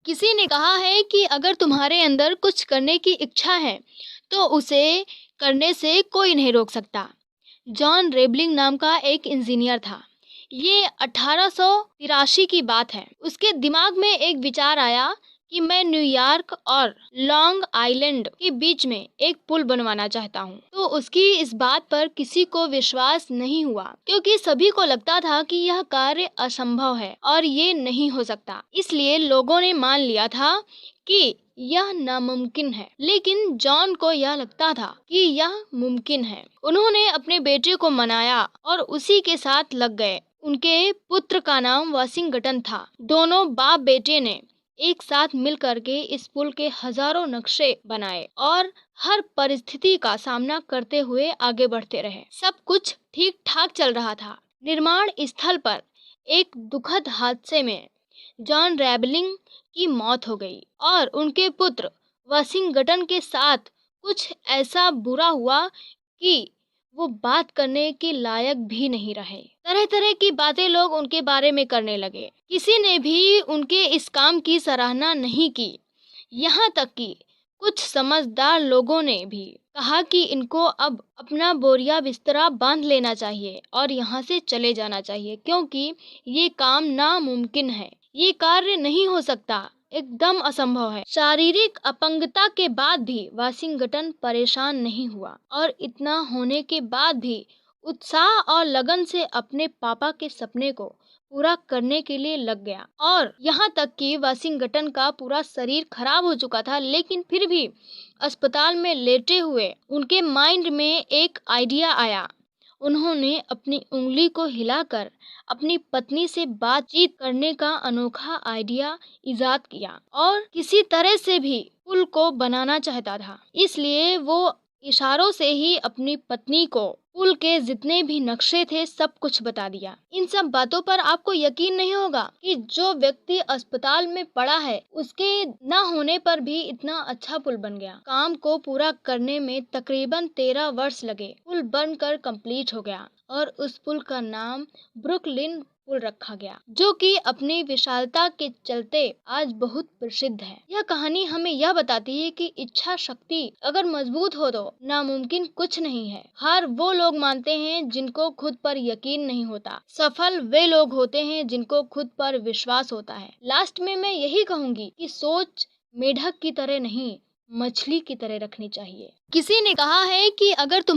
किसी ने कहा है कि अगर तुम्हारे अंदर कुछ करने की इच्छा है तो उसे करने से कोई नहीं रोक सकता। जॉन रेबलिंग नाम का एक इंजीनियर था। ये 1883 की बात है। उसके दिमाग में एक विचार आया कि मैं न्यूयॉर्क और लॉन्ग आइलैंड के बीच में एक पुल बनवाना चाहता हूँ। तो उसकी इस बात पर किसी को विश्वास नहीं हुआ, क्योंकि सभी को लगता था कि यह कार्य असंभव है और ये नहीं हो सकता। इसलिए लोगों ने मान लिया था कि यह नामुमकिन है, लेकिन जॉन को यह लगता था कि यह मुमकिन है। उन्होंने अपने बेटे को मनाया और उसी के साथ लग गए। उनके पुत्र का नाम वाशिंगटन था। दोनों बाप बेटे ने एक साथ मिल करके इस पुल के हजारों नक्शे बनाए और हर परिस्थिति का सामना करते हुए आगे बढ़ते रहे। सब कुछ ठीक ठाक चल रहा था। निर्माण स्थल पर एक दुखद हादसे में जॉन रेबलिंग की मौत हो गई और उनके पुत्र वाशिंगटन के साथ कुछ ऐसा बुरा हुआ कि वो बात करने के लायक भी नहीं रहे। तरह तरह की बातें लोग उनके बारे में करने लगे। किसी ने भी उनके इस काम की सराहना नहीं की। यहाँ तक कि कुछ समझदार लोगों ने भी कहा कि इनको अब अपना बोरिया बिस्तरा बांध लेना चाहिए और यहाँ से चले जाना चाहिए, क्योंकि ये काम नामुमकिन है। ये कार्य नहीं हो सकता, एकदम असंभव है। शारीरिक अपंगता के बाद भी वाशिंगटन परेशान नहीं हुआ और इतना होने के बाद भी उत्साह और लगन से अपने पापा के सपने को पूरा करने के लिए लग गया। और यहाँ तक कि वाशिंगटन का पूरा शरीर खराब हो चुका था, लेकिन फिर भी अस्पताल में लेटे हुए उनके माइंड में एक आइडिया आया। उन्होंने अपनी उंगली को हिलाकर अपनी पत्नी से बातचीत करने का अनोखा आइडिया इजाद किया और किसी तरह से भी पुल को बनाना चाहता था। इसलिए वो इशारों से ही अपनी पत्नी को पुल के जितने भी नक्शे थे सब कुछ बता दिया। इन सब बातों पर आपको यकीन नहीं होगा कि जो व्यक्ति अस्पताल में पड़ा है उसके न होने पर भी इतना अच्छा पुल बन गया। काम को पूरा करने में तकरीबन 13 वर्ष लगे। पुल बनकर कंप्लीट हो गया और उस पुल का नाम ब्रुकलिन पुल रखा गया, जो कि अपनी विशालता के चलते आज बहुत प्रसिद्ध है। यह कहानी हमें यह बताती है कि इच्छा शक्ति अगर मजबूत हो तो नामुमकिन कुछ नहीं है। हार वो लोग मानते हैं जिनको खुद पर यकीन नहीं होता। सफल वे लोग होते हैं जिनको खुद पर विश्वास होता है। लास्ट में मैं यही कहूंगी कि सोच मेढक की तरह नहीं, मछली की तरह रखनी चाहिए। किसी ने कहा है कि अगर तुम